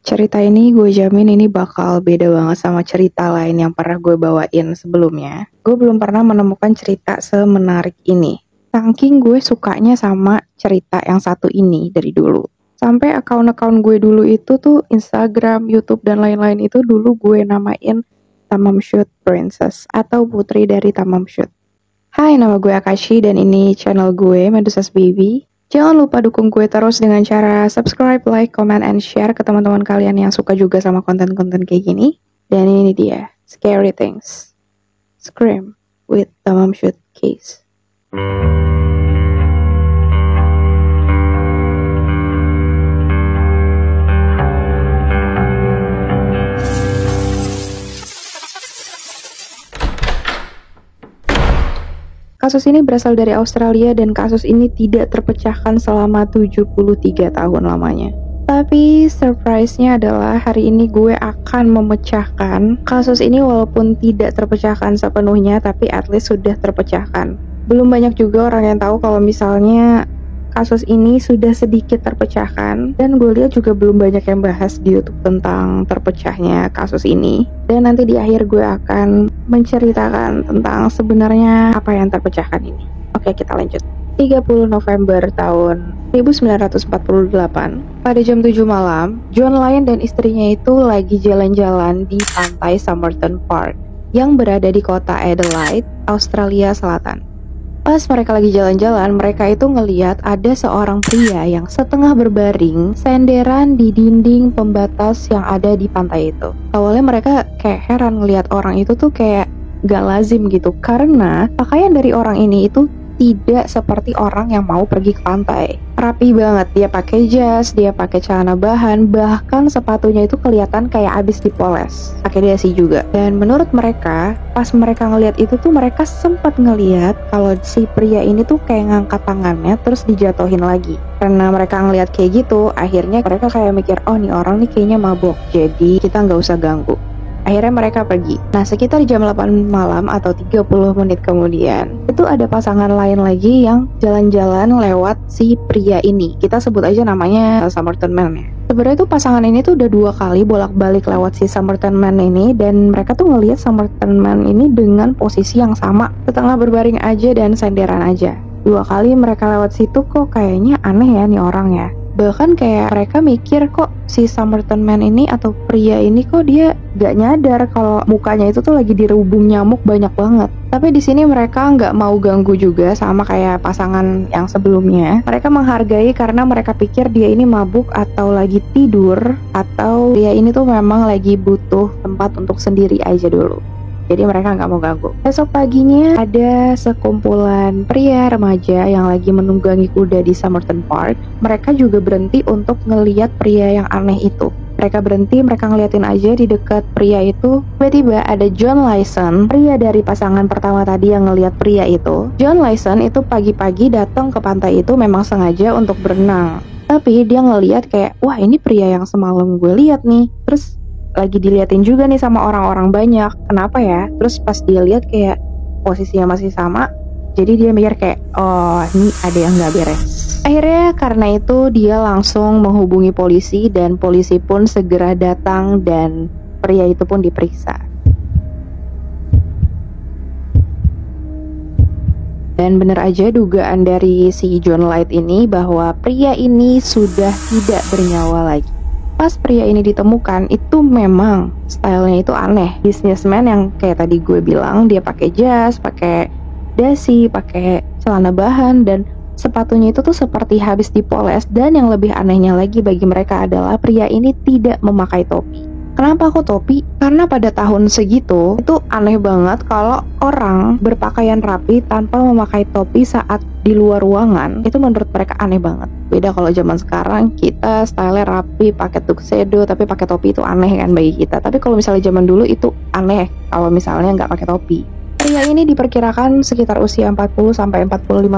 Cerita ini gue jamin ini bakal beda banget sama cerita lain yang pernah gue bawain sebelumnya. Gue belum pernah menemukan cerita semenarik ini. Saking gue sukanya sama cerita yang satu ini dari dulu. Sampai akun-akun gue dulu itu tuh Instagram, YouTube, dan lain-lain itu dulu gue namain Tamamshud Princess atau Putri dari Tamamshud. Hai, nama gue Akashi dan ini channel gue Medusas Baby. Jangan lupa dukung gue terus dengan cara subscribe, like, comment, and share ke teman-teman kalian yang suka juga sama konten-konten kayak gini. Dan ini dia, Scary Things. Scream with Tamamshud Case. Kasus ini berasal dari Australia dan kasus ini tidak terpecahkan selama 73 tahun lamanya. Tapi surprise-nya adalah hari ini gue akan memecahkan kasus ini walaupun tidak terpecahkan sepenuhnya, tapi at least sudah terpecahkan. Belum banyak juga orang yang tahu kalau misalnya kasus ini sudah sedikit terpecahkan, dan gue lihat juga belum banyak yang bahas di YouTube tentang terpecahnya kasus ini. Dan nanti di akhir gue akan menceritakan tentang sebenarnya apa yang terpecahkan ini. Oke, kita lanjut. 30 November tahun 1948, pada jam 7 malam, John Lyon dan istrinya itu lagi jalan-jalan di pantai Somerton Park yang berada di kota Adelaide, Australia Selatan. Pas mereka lagi jalan-jalan, mereka itu ngeliat ada seorang pria yang setengah berbaring senderan di dinding pembatas yang ada di pantai itu. Awalnya mereka kayak heran ngeliat orang itu tuh kayak gak lazim gitu, karena pakaian dari orang ini itu tidak seperti orang yang mau pergi ke pantai. Rapi banget, dia pakai jas, dia pakai celana bahan, bahkan sepatunya itu kelihatan kayak abis dipoles. Pakai dasi juga. Dan menurut mereka, pas mereka ngelihat itu tuh mereka sempat ngelihat kalau si pria ini tuh kayak ngangkat tangannya terus dijatuhin lagi. Karena mereka ngelihat kayak gitu, akhirnya mereka kayak mikir, oh nih orang nih kayaknya mabok, jadi kita nggak usah ganggu. Akhirnya mereka pergi. Nah, sekitar jam 8 malam atau 30 menit kemudian, itu ada pasangan lain lagi yang jalan-jalan lewat si pria ini. Kita sebut aja namanya Somerton Man ya. Sebenarnya tuh pasangan ini tuh udah 2 kali bolak-balik lewat si Somerton Man ini, dan mereka tuh ngelihat Somerton Man ini dengan posisi yang sama, setengah berbaring aja dan senderan aja. 2 kali mereka lewat situ, kok kayaknya aneh ya nih orang ya. Bahkan kayak mereka mikir kok si Somerton Man ini atau pria ini kok dia gak nyadar kalau mukanya itu tuh lagi dirubung nyamuk banyak banget. Tapi di sini mereka nggak mau ganggu juga sama kayak pasangan yang sebelumnya. Mereka menghargai karena mereka pikir dia ini mabuk atau lagi tidur, atau dia ini tuh memang lagi butuh tempat untuk sendiri aja dulu. Jadi mereka nggak mau ganggu. Besok paginya ada sekumpulan pria remaja yang lagi menunggangi kuda di Somerton Park. Mereka juga berhenti untuk ngeliat pria yang aneh itu. Mereka berhenti, mereka ngeliatin aja di dekat pria itu. Tiba-tiba ada John Lyon, pria dari pasangan pertama tadi yang ngeliat pria itu. John Lyon itu pagi-pagi datang ke pantai itu memang sengaja untuk berenang. Tapi dia ngeliat kayak, wah ini pria yang semalam gue lihat nih. Terus lagi diliatin juga nih sama orang-orang banyak. Kenapa ya? Terus pas dia lihat kayak posisinya masih sama, jadi dia mikir kayak, oh ini ada yang gak beres. Akhirnya karena itu dia langsung menghubungi polisi, dan polisi pun segera datang dan pria itu pun diperiksa. Dan bener aja dugaan dari si John Lyon ini bahwa pria ini sudah tidak bernyawa lagi. Pas pria ini ditemukan, itu memang stylenya itu aneh. Businessman yang kayak tadi gue bilang, dia pakai jas, pakai dasi, pakai celana bahan, dan sepatunya itu tuh seperti habis dipoles. Dan yang lebih anehnya lagi bagi mereka adalah pria ini tidak memakai topi. Kenapa kok topi? Karena pada tahun segitu, itu aneh banget kalau orang berpakaian rapi tanpa memakai topi saat di luar ruangan. Itu menurut mereka aneh banget. Beda kalau zaman sekarang, kita style rapi, pakai tuxedo, tapi pakai topi itu aneh kan bagi kita. Tapi kalau misalnya zaman dulu itu aneh kalau misalnya nggak pakai topi. Pria ini diperkirakan sekitar usia 40-45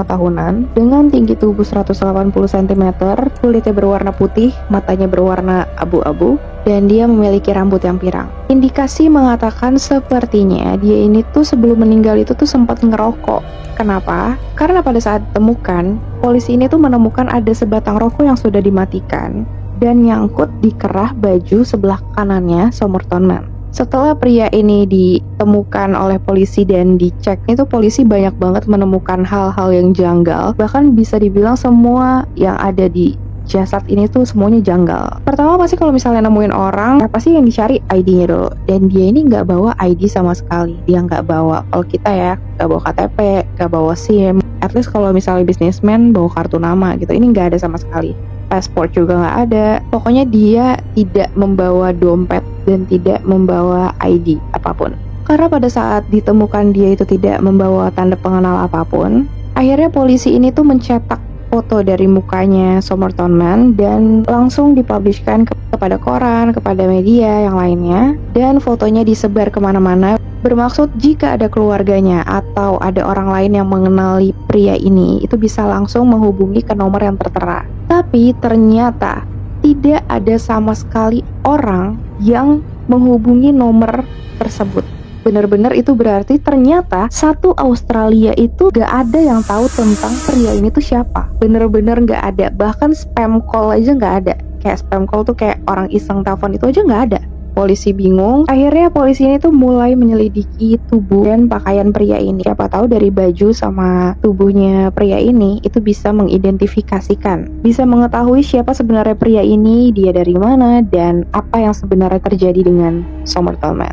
tahunan, dengan tinggi tubuh 180 cm, kulitnya berwarna putih, matanya berwarna abu-abu, dan dia memiliki rambut yang pirang. Indikasi mengatakan sepertinya dia ini tuh sebelum meninggal itu tuh sempat ngerokok. Kenapa? Karena pada saat ditemukan, polisi ini tuh menemukan ada sebatang rokok yang sudah dimatikan dan nyangkut di kerah baju sebelah kanannya Somerton Man. Setelah pria ini ditemukan oleh polisi dan dicek, itu polisi banyak banget menemukan hal-hal yang janggal. Bahkan bisa dibilang semua yang ada di jasad ini tuh semuanya janggal. Pertama pasti kalau misalnya nemuin orang, pasti yang dicari ID-nya dulu. Dan dia ini nggak bawa ID sama sekali. Dia nggak bawa, kalau kita ya, nggak bawa KTP, nggak bawa SIM. At least kalau misalnya businessman bawa kartu nama gitu, ini nggak ada sama sekali. Paspor juga nggak ada. Pokoknya dia tidak membawa dompet dan tidak membawa ID apapun. Karena pada saat ditemukan dia itu tidak membawa tanda pengenal apapun, akhirnya polisi ini tuh mencetak foto dari mukanya Somerton Man dan langsung dipublishkan kepada koran, kepada media yang lainnya, dan fotonya disebar kemana-mana, bermaksud jika ada keluarganya atau ada orang lain yang mengenali pria ini, itu bisa langsung menghubungi ke nomor yang tertera. Tapi ternyata tidak ada sama sekali orang yang menghubungi nomor tersebut. Bener-bener itu berarti ternyata satu Australia itu gak ada yang tahu tentang pria ini tuh siapa. Bener-bener gak ada. Bahkan spam call aja gak ada. Kayak spam call tuh kayak orang iseng telepon itu aja gak ada. Polisi bingung. Akhirnya polisi ini tuh mulai menyelidiki tubuh dan pakaian pria ini. Siapa tahu dari baju sama tubuhnya pria ini itu bisa mengidentifikasikan, bisa mengetahui siapa sebenarnya pria ini, dia dari mana, dan apa yang sebenarnya terjadi dengan Somerton Man.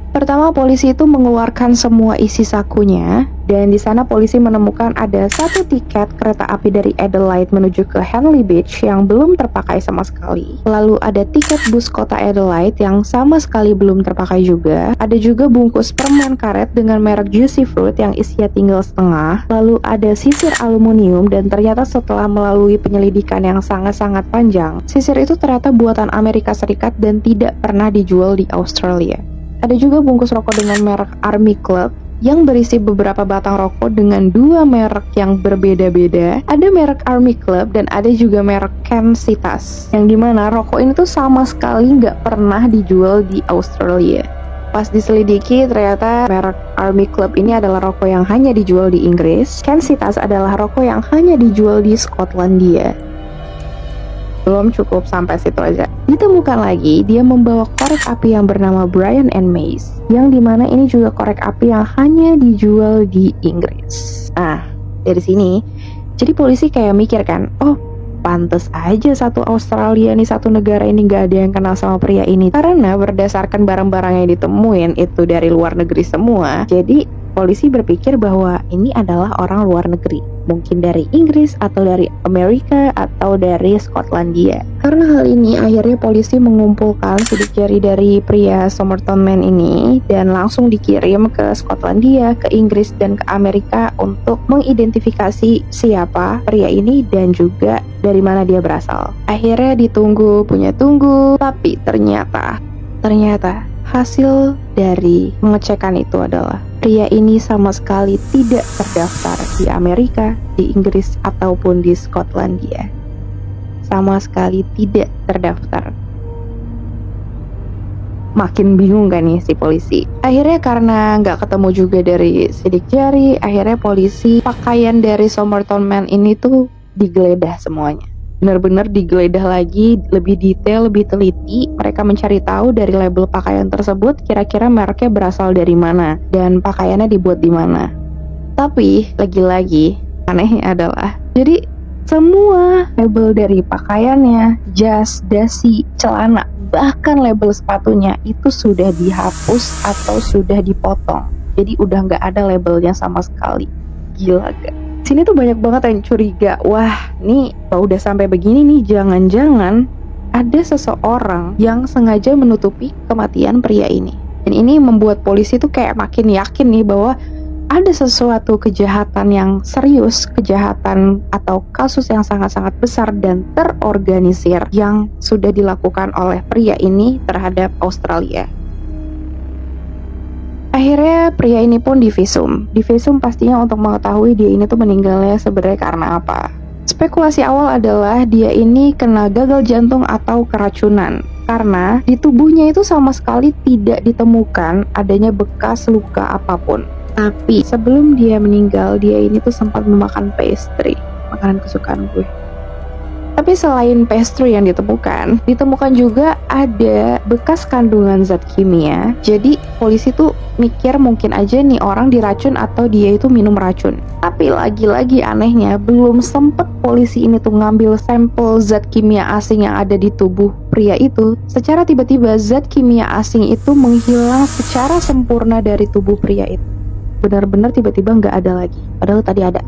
Pertama, polisi itu mengeluarkan semua isi sakunya, dan di sana polisi menemukan ada satu tiket kereta api dari Adelaide menuju ke Henley Beach yang belum terpakai sama sekali. Lalu ada tiket bus kota Adelaide yang sama sekali belum terpakai juga. Ada juga bungkus permen karet dengan merek Juicy Fruit yang isinya tinggal setengah. Lalu ada sisir aluminium, dan ternyata setelah melalui penyelidikan yang sangat-sangat panjang, sisir itu ternyata buatan Amerika Serikat dan tidak pernah dijual di Australia. Ada juga bungkus rokok dengan merek Army Club yang berisi beberapa batang rokok dengan dua merek yang berbeda-beda. Ada merek Army Club dan ada juga merek Kensitas, yang dimana rokok ini tuh sama sekali nggak pernah dijual di Australia. Pas diselidiki, ternyata merek Army Club ini adalah rokok yang hanya dijual di Inggris. Kensitas adalah rokok yang hanya dijual di Skotlandia. Belum cukup sampai situ aja. Ditemukan lagi, dia membawa korek api yang bernama Brian and Mace, yang dimana ini juga korek api yang hanya dijual di Inggris. Nah, dari sini, jadi polisi kayak mikir kan, oh pantes aja satu Australia nih, satu negara ini gak ada yang kenal sama pria ini. Karena berdasarkan barang-barang yang ditemuin itu dari luar negeri semua, jadi polisi berpikir bahwa ini adalah orang luar negeri, mungkin dari Inggris atau dari Amerika atau dari Skotlandia. Karena hal ini, akhirnya polisi mengumpulkan sidik jari dari pria Somerton Man ini dan langsung dikirim ke Skotlandia, ke Inggris, dan ke Amerika untuk mengidentifikasi siapa pria ini dan juga dari mana dia berasal. Akhirnya ditunggu, tapi ternyata hasil dari pengecekan itu adalah pria ini sama sekali tidak terdaftar di Amerika, di Inggris, ataupun di Skotlandia. Sama sekali tidak terdaftar. Makin bingung kan nih si polisi. Akhirnya karena nggak ketemu juga dari sidik jari, akhirnya polisi pakaian dari Somerton Man ini tuh digeledah semuanya. Benar-benar digeledah lagi, lebih detail, lebih teliti. Mereka mencari tahu dari label pakaian tersebut kira-kira mereknya berasal dari mana dan pakaiannya dibuat di mana. Tapi lagi-lagi anehnya adalah, jadi semua label dari pakaiannya, jas, dasi, celana, bahkan label sepatunya itu sudah dihapus atau sudah dipotong. Jadi udah nggak ada labelnya sama sekali. Gila gak? Sini tuh banyak banget yang curiga, wah nih kalau udah sampai begini nih, jangan-jangan ada seseorang yang sengaja menutupi kematian pria ini. Dan ini membuat polisi tuh kayak makin yakin nih bahwa ada sesuatu kejahatan yang serius, kejahatan atau kasus yang sangat-sangat besar dan terorganisir yang sudah dilakukan oleh pria ini terhadap Australia. Akhirnya pria ini pun divisum pastinya untuk mengetahui dia ini tuh meninggalnya sebenarnya karena apa. Spekulasi awal adalah dia ini kena gagal jantung atau keracunan, karena di tubuhnya itu sama sekali tidak ditemukan adanya bekas luka apapun. Tapi sebelum dia meninggal, dia ini tuh sempat memakan pastry, makanan kesukaan gue. Tapi selain pastry yang ditemukan juga ada bekas kandungan zat kimia. Jadi polisi tuh mikir mungkin aja nih orang diracun atau dia itu minum racun. Tapi lagi-lagi anehnya, belum sempet polisi ini tuh ngambil sampel zat kimia asing yang ada di tubuh pria itu, secara tiba-tiba zat kimia asing itu menghilang secara sempurna dari tubuh pria itu. Benar-benar tiba-tiba nggak ada lagi, padahal tadi ada.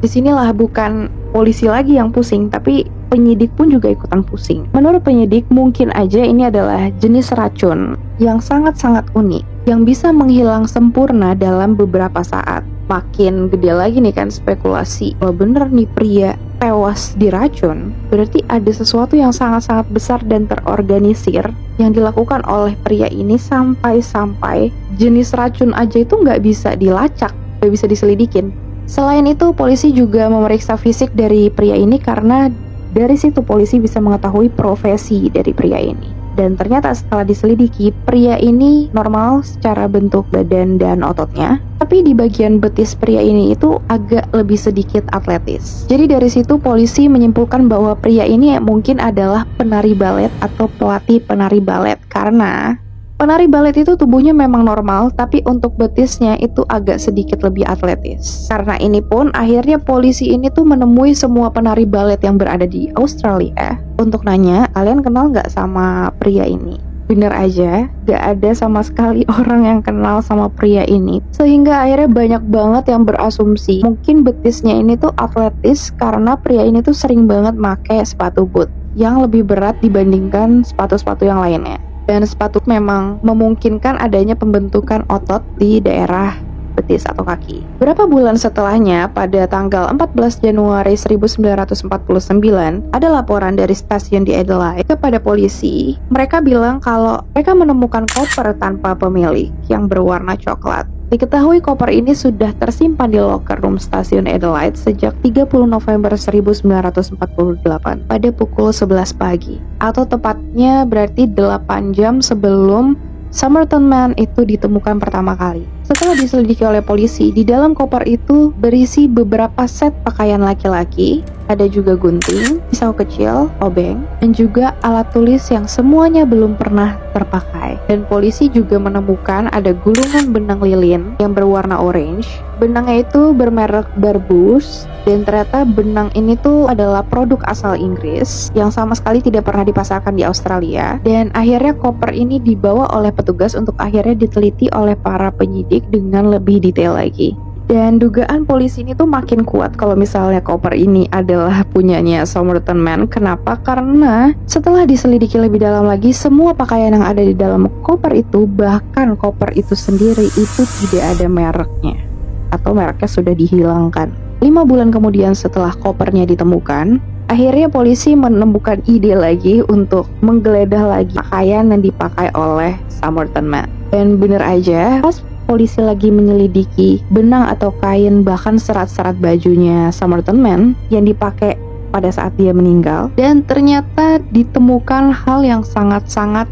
Disinilah bukan polisi lagi yang pusing, tapi penyidik pun juga ikutan pusing. Menurut penyidik, mungkin aja ini adalah jenis racun yang sangat-sangat unik, yang bisa menghilang sempurna dalam beberapa saat. Makin gede lagi nih kan spekulasi, kalau bener nih pria tewas diracun, berarti ada sesuatu yang sangat-sangat besar dan terorganisir yang dilakukan oleh pria ini sampai-sampai jenis racun aja itu nggak bisa dilacak, nggak bisa diselidikin. Selain itu, polisi juga memeriksa fisik dari pria ini karena dari situ polisi bisa mengetahui profesi dari pria ini. Dan ternyata setelah diselidiki, pria ini normal secara bentuk badan dan ototnya, tapi di bagian betis pria ini itu agak lebih sedikit atletis. Jadi dari situ polisi menyimpulkan bahwa pria ini mungkin adalah penari balet atau pelatih penari balet, karena penari balet itu tubuhnya memang normal, tapi untuk betisnya itu agak sedikit lebih atletis. Karena ini pun akhirnya polisi ini tuh menemui semua penari balet yang berada di Australia untuk nanya, kalian kenal nggak sama pria ini? Bener aja, gak ada sama sekali orang yang kenal sama pria ini. Sehingga akhirnya banyak banget yang berasumsi mungkin betisnya ini tuh atletis karena pria ini tuh sering banget pakai sepatu boot yang lebih berat dibandingkan sepatu-sepatu yang lainnya. Dan sepatu memang memungkinkan adanya pembentukan otot di daerah betis atau kaki. Berapa bulan setelahnya, pada tanggal 14 Januari 1949, ada laporan dari stasiun di Adelaide kepada polisi. Mereka bilang kalau mereka menemukan koper tanpa pemilik yang berwarna coklat. Diketahui koper ini sudah tersimpan di locker room stasiun Adelaide sejak 30 November 1948 pada pukul 11 pagi, atau tepatnya berarti 8 jam sebelum Somerton Man itu ditemukan pertama kali. Setelah diselidiki oleh polisi, di dalam koper itu berisi beberapa set pakaian laki-laki, ada juga gunting, pisau kecil, obeng, dan juga alat tulis yang semuanya belum pernah terpakai. Dan polisi juga menemukan ada gulungan benang lilin yang berwarna orange. Benangnya itu bermerek Barbus, dan ternyata benang ini tuh adalah produk asal Inggris yang sama sekali tidak pernah dipasarkan di Australia. Dan akhirnya koper ini dibawa oleh petugas untuk akhirnya diteliti oleh para penyidik dengan lebih detail lagi. Dan dugaan polisi ini tuh makin kuat kalau misalnya koper ini adalah punyanya Somerton Man. Kenapa? Karena setelah diselidiki lebih dalam lagi, semua pakaian yang ada di dalam koper itu, bahkan koper itu sendiri itu tidak ada mereknya, atau mereknya sudah dihilangkan. 5 bulan kemudian setelah kopernya ditemukan, akhirnya polisi menemukan ide lagi untuk menggeledah lagi pakaian yang dipakai oleh Somerton Man. Dan bener aja, pas polisi lagi menyelidiki benang atau kain bahkan serat-serat bajunya Somerton Man yang dipakai pada saat dia meninggal, dan ternyata ditemukan hal yang sangat-sangat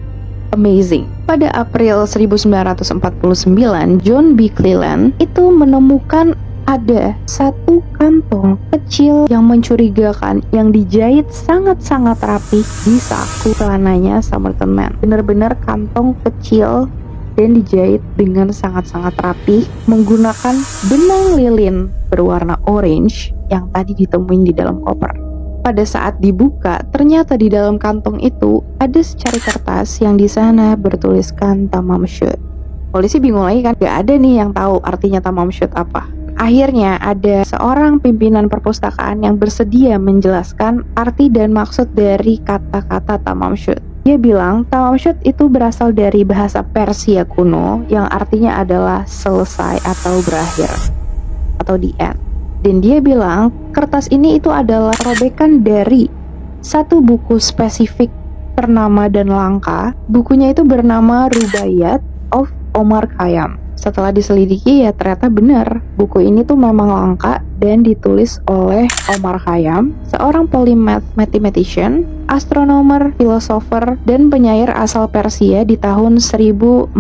amazing. Pada April 1949, John B. Cleland itu menemukan ada satu kantong kecil yang mencurigakan yang dijahit sangat-sangat rapi di saku celananya Somerton Man. Benar-benar kantong kecil dan dijahit dengan sangat-sangat rapi menggunakan benang lilin berwarna orange yang tadi ditemuin di dalam koper. Pada saat dibuka, ternyata di dalam kantong itu ada secari kertas yang di sana bertuliskan Tamam Shud. Polisi bingung lagi kan, gak ada nih yang tahu artinya Tamam Shud apa. Akhirnya ada seorang pimpinan perpustakaan yang bersedia menjelaskan arti dan maksud dari kata-kata Tamam Shud. Dia bilang Tamam Shud itu berasal dari bahasa Persia kuno yang artinya adalah selesai atau berakhir atau the end. Dan dia bilang kertas ini itu adalah robekan dari satu buku spesifik ternama dan langka. Bukunya itu bernama Rubaiyat of Omar Khayyam. Setelah diselidiki ya ternyata benar, buku ini tuh memang langka dan ditulis oleh Omar Khayyam, seorang polymath mathematician, astronomer, filosofer, dan penyair asal Persia di tahun 1048.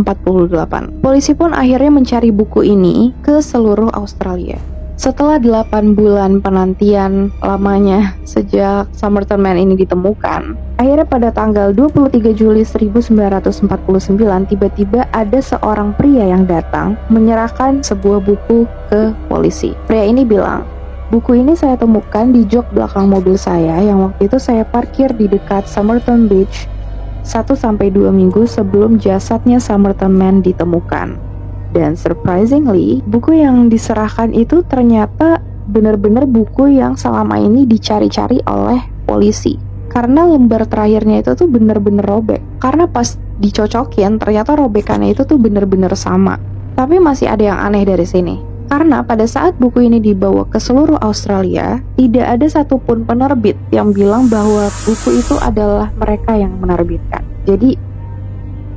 Polisi pun akhirnya mencari buku ini ke seluruh Australia. Setelah 8 bulan penantian lamanya sejak Somerton Man ini ditemukan, akhirnya pada tanggal 23 Juli 1949 tiba-tiba ada seorang pria yang datang menyerahkan sebuah buku ke polisi. Pria ini bilang, "Buku ini saya temukan di jok belakang mobil saya yang waktu itu saya parkir di dekat Somerton Beach 1-2 minggu sebelum jasadnya Somerton Man ditemukan." Dan surprisingly, buku yang diserahkan itu ternyata benar-benar buku yang selama ini dicari-cari oleh polisi. Karena lembar terakhirnya itu tuh benar-benar robek. Karena pas dicocokin, ternyata robekannya itu tuh benar-benar sama. Tapi masih ada yang aneh dari sini. Karena pada saat buku ini dibawa ke seluruh Australia, tidak ada satupun penerbit yang bilang bahwa buku itu adalah mereka yang menerbitkan. Jadi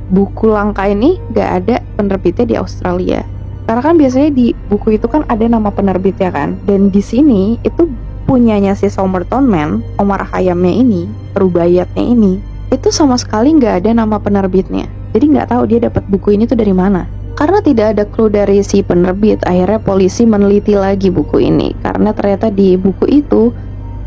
buku langka ini gak ada penerbitnya di Australia. Karena kan biasanya di buku itu kan ada nama penerbitnya kan. Dan di sini itu punyanya si Somerton Man, Omar Khayyamnya ini, Rubaiyatnya ini, itu sama sekali gak ada nama penerbitnya. Jadi gak tahu dia dapat buku ini tuh dari mana. Karena tidak ada clue dari si penerbit, akhirnya polisi meneliti lagi buku ini. Karena ternyata di buku itu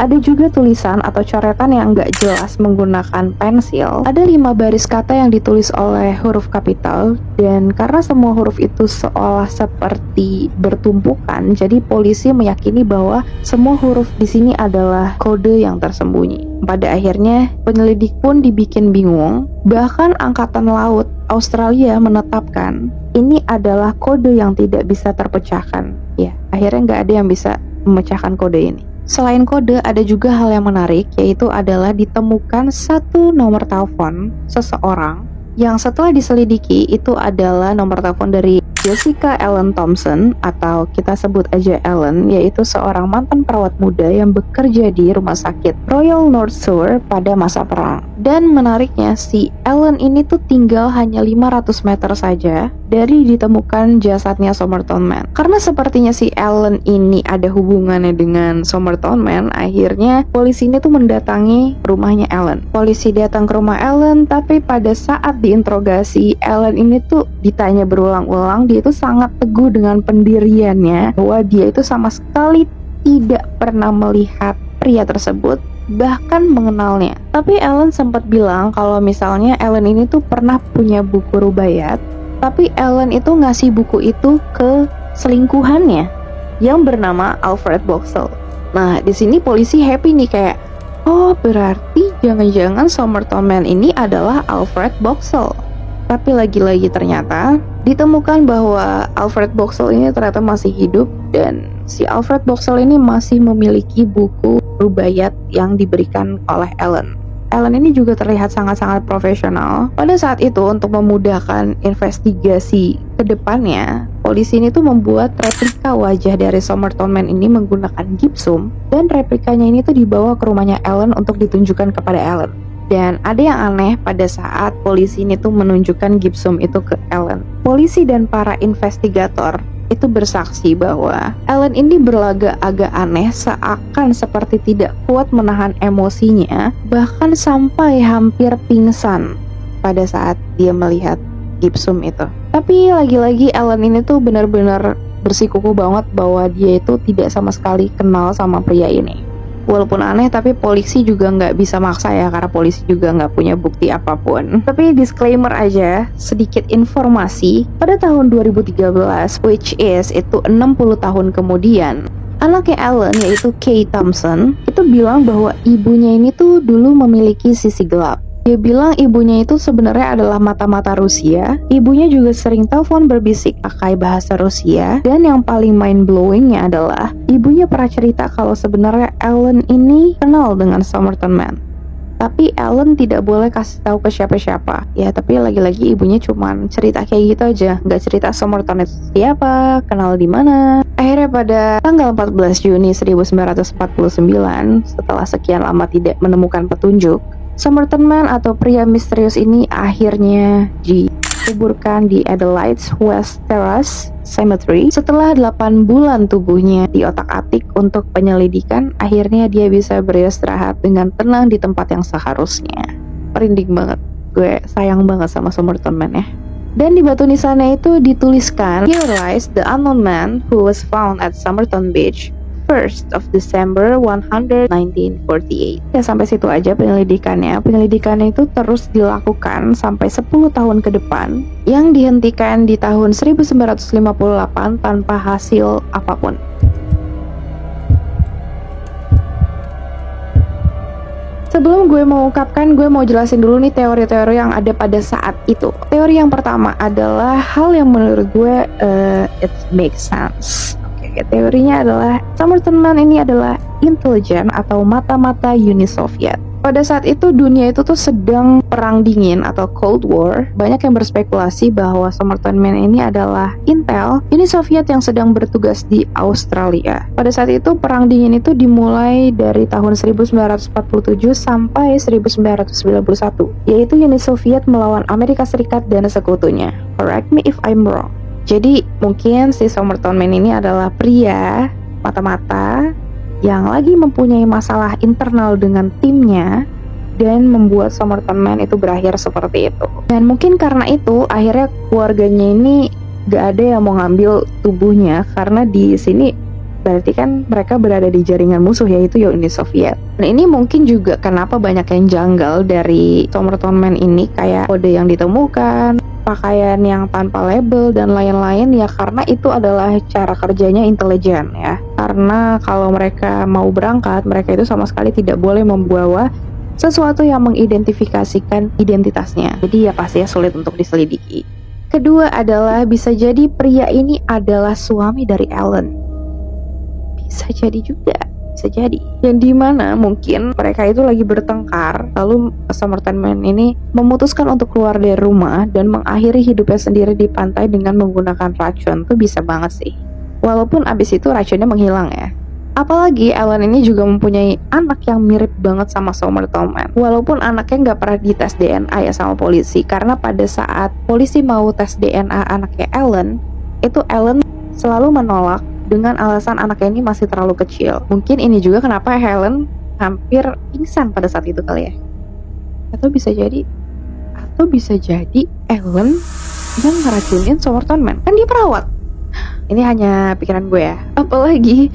ada juga tulisan atau coretan yang nggak jelas menggunakan pensil. Ada 5 baris kata yang ditulis oleh huruf kapital, dan karena semua huruf itu seolah seperti bertumpukan, jadi polisi meyakini bahwa semua huruf di sini adalah kode yang tersembunyi. Pada akhirnya penyelidik pun dibikin bingung. Bahkan Angkatan Laut Australia menetapkan ini adalah kode yang tidak bisa terpecahkan. Ya, akhirnya nggak ada yang bisa memecahkan kode ini. Selain kode, ada juga hal yang menarik, yaitu adalah ditemukan satu nomor telepon seseorang yang setelah diselidiki itu adalah nomor telepon dari Jessica Ellen Thompson, atau kita sebut aja Ellen, yaitu seorang mantan perawat muda yang bekerja di rumah sakit Royal North Shore pada masa perang. Dan menariknya, si Ellen ini tuh tinggal hanya 500 meter saja dari ditemukan jasadnya Somerton Man. Karena sepertinya si Ellen ini ada hubungannya dengan Somerton Man, akhirnya polisi ini tuh mendatangi rumahnya Ellen. Polisi datang ke rumah Ellen, tapi pada saat diinterogasi, Ellen ini tuh ditanya berulang-ulang, dia itu sangat teguh dengan pendiriannya bahwa dia itu sama sekali tidak pernah melihat pria tersebut, bahkan mengenalnya. Tapi Ellen sempat bilang kalau misalnya Ellen ini tuh pernah punya buku rubaiyat, tapi Ellen itu ngasih buku itu ke selingkuhannya yang bernama Alfred Boxall. Nah, di sini polisi happy nih, kayak, oh berarti jangan-jangan Somerton Man ini adalah Alfred Boxall. Tapi lagi-lagi ternyata ditemukan bahwa Alfred Boxall ini ternyata masih hidup, dan si Alfred Boxall ini masih memiliki buku rubaiyat yang diberikan oleh Ellen. Ellen ini juga terlihat sangat-sangat profesional. Pada saat itu, untuk memudahkan investigasi ke depannya, polisi ini tuh membuat replika wajah dari Somerton Man ini menggunakan gipsum, dan replikanya ini tuh dibawa ke rumahnya Ellen untuk ditunjukkan kepada Ellen. Dan ada yang aneh pada saat polisi ini tuh menunjukkan gipsum itu ke Ellen. Polisi dan para investigator itu bersaksi bahwa Ellen ini berlagak agak aneh, seakan seperti tidak kuat menahan emosinya, bahkan sampai hampir pingsan pada saat dia melihat gipsum itu. Tapi lagi-lagi Ellen ini tuh benar-benar bersikukuh banget bahwa dia itu tidak sama sekali kenal sama pria ini. Walaupun aneh, tapi polisi juga nggak bisa maksa ya, karena polisi juga nggak punya bukti apapun. Tapi disclaimer aja, sedikit informasi, pada tahun 2013, which is itu 60 tahun kemudian, anaknya Ellen, yaitu Kay Thompson, itu bilang bahwa ibunya ini tuh dulu memiliki sisi gelap. Dia bilang ibunya itu sebenarnya adalah mata-mata Rusia. Ibunya juga sering telepon berbisik pakai bahasa Rusia. Dan yang paling mind-blowingnya adalah ibunya pernah cerita kalau sebenarnya Ellen ini kenal dengan Somerton Man. Tapi Ellen tidak boleh kasih tahu ke siapa-siapa. Ya, tapi lagi-lagi ibunya cuman cerita kayak gitu aja, nggak cerita Somerton itu siapa, kenal di mana. Akhirnya pada tanggal 14 Juni 1949, setelah sekian lama tidak menemukan petunjuk, Somerton Man atau pria misterius ini akhirnya dikuburkan di Adelaide's West Terrace Cemetery. Setelah 8 bulan tubuhnya diotak-atik untuk penyelidikan, akhirnya dia bisa beristirahat dengan tenang di tempat yang seharusnya. Merinding banget. Gue sayang banget sama Somerton Man ya. Dan di batu nisannya itu dituliskan, "Here lies the unknown man who was found at Somerton Beach, 1st of December 1948." Ya sampai situ aja penyelidikannya. Penyelidikannya itu terus dilakukan sampai 10 tahun ke depan, yang dihentikan di tahun 1958 tanpa hasil apapun. Sebelum gue mengungkapkan, gue mau jelasin dulu nih teori-teori yang ada pada saat itu. Teori yang pertama adalah hal yang menurut gue it makes sense. Oke, teorinya adalah Somerton Man ini adalah intelijen atau mata-mata Uni Soviet. Pada saat itu dunia itu tuh sedang perang dingin atau Cold War. Banyak yang berspekulasi bahwa Somerton Man ini adalah Intel, Uni Soviet yang sedang bertugas di Australia. Pada saat itu perang dingin itu dimulai dari tahun 1947 sampai 1991, yaitu Uni Soviet melawan Amerika Serikat dan sekutunya. Correct me if I'm wrong. Jadi mungkin si Somerton Man ini adalah pria mata-mata yang lagi mempunyai masalah internal dengan timnya dan membuat Somerton Man itu berakhir seperti itu. Dan mungkin karena itu akhirnya keluarganya ini gak ada yang mau ngambil tubuhnya, karena di sini berarti kan mereka berada di jaringan musuh, yaitu Uni Soviet. Dan ini mungkin juga kenapa banyak yang janggal dari Somerton Man ini, kayak kode yang ditemukan, pakaian yang tanpa label dan lain-lain, ya karena itu adalah cara kerjanya intelijen ya. Karena kalau mereka mau berangkat, mereka itu sama sekali tidak boleh membawa sesuatu yang mengidentifikasikan identitasnya. Jadi ya pastinya sulit untuk diselidiki. Kedua adalah bisa jadi pria ini adalah suami dari Ellen. Bisa jadi juga. Bisa jadi. Yang dimana mungkin mereka itu lagi bertengkar, lalu Somerton Man ini memutuskan untuk keluar dari rumah dan mengakhiri hidupnya sendiri di pantai dengan menggunakan racun. Itu bisa banget sih. Walaupun abis itu racunnya menghilang ya. Apalagi Ellen ini juga mempunyai anak yang mirip banget sama Somerton Man. Walaupun anaknya nggak pernah dites DNA ya sama polisi, karena pada saat polisi mau tes DNA anaknya Ellen, itu Ellen selalu menolak dengan alasan anaknya ini masih terlalu kecil. Mungkin ini juga kenapa Helen hampir pingsan pada saat itu kali ya. Atau bisa jadi Ellen yang ngeracunin Somerton Man. Kan dia perawat. Ini hanya pikiran gue ya. Apalagi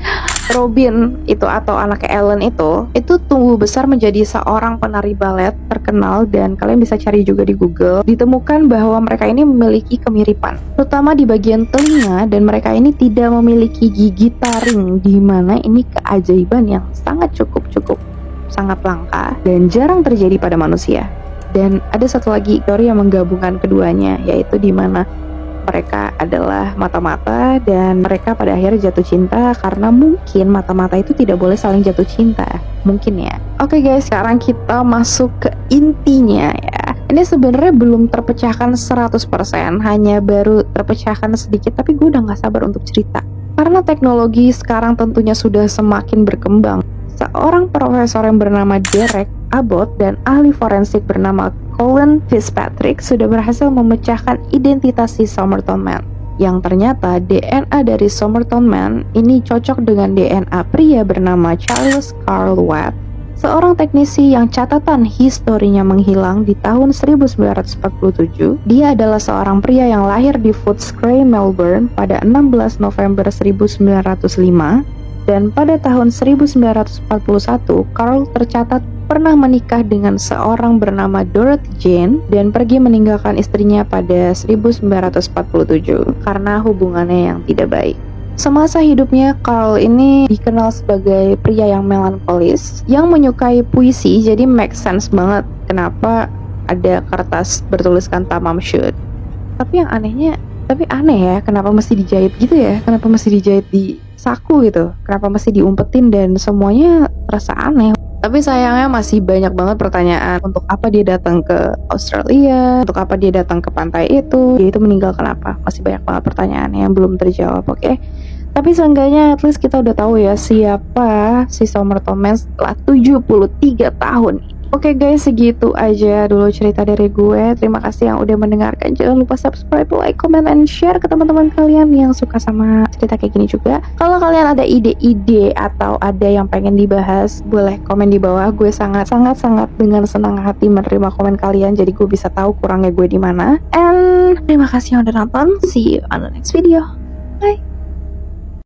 Robin itu atau anaknya Ellen itu tumbuh besar menjadi seorang penari balet terkenal, dan kalian bisa cari juga di Google. Ditemukan bahwa mereka ini memiliki kemiripan, terutama di bagian telinga, dan mereka ini tidak memiliki gigi taring, di mana ini keajaiban yang sangat langka dan jarang terjadi pada manusia. Dan ada satu lagi teori yang menggabungkan keduanya, yaitu di mana mereka adalah mata-mata dan mereka pada akhirnya jatuh cinta, karena mungkin mata-mata itu tidak boleh saling jatuh cinta. Mungkin ya. Oke guys, sekarang kita masuk ke intinya ya. Ini sebenarnya belum terpecahkan 100%, hanya baru terpecahkan sedikit, tapi gue udah gak sabar untuk cerita. Karena teknologi sekarang tentunya sudah semakin berkembang. Seorang profesor yang bernama Derek Abbott dan ahli forensik bernama Colin Fitzpatrick sudah berhasil memecahkan identitas si Somerton Man, yang ternyata DNA dari Somerton Man ini cocok dengan DNA pria bernama Charles Carl Webb, seorang teknisi yang catatan historinya menghilang di tahun 1947. Dia adalah seorang pria yang lahir di Footscray, Melbourne pada 16 November 1905, dan pada tahun 1941 Carl tercatat pernah menikah dengan seorang bernama Dorothy Jane dan pergi meninggalkan istrinya pada 1947 karena hubungannya yang tidak baik. Semasa hidupnya, Carl ini dikenal sebagai pria yang melankolis, yang menyukai puisi, jadi make sense banget kenapa ada kertas bertuliskan Tamam Shud. Tapi yang aneh ya, kenapa mesti dijahit gitu ya? Kenapa mesti dijahit di saku gitu? Kenapa mesti diumpetin, dan semuanya terasa aneh. Tapi sayangnya masih banyak banget pertanyaan. Untuk apa dia datang ke Australia? Untuk apa dia datang ke pantai itu? Dia itu meninggal kenapa? Masih banyak banget pertanyaan yang belum terjawab, oke? Tapi seenggaknya at least kita udah tahu ya siapa si Somerton Man setelah 73 tahun ini. Oke guys, segitu aja dulu cerita dari gue. Terima kasih yang udah mendengarkan. Jangan lupa subscribe, like, comment, and share ke teman-teman kalian yang suka sama cerita kayak gini juga. Kalau kalian ada ide-ide atau ada yang pengen dibahas, boleh komen di bawah. Gue sangat dengan senang hati menerima komen kalian. Jadi gue bisa tahu kurangnya gue di mana. And terima kasih yang udah nonton. See you on the next video. Bye.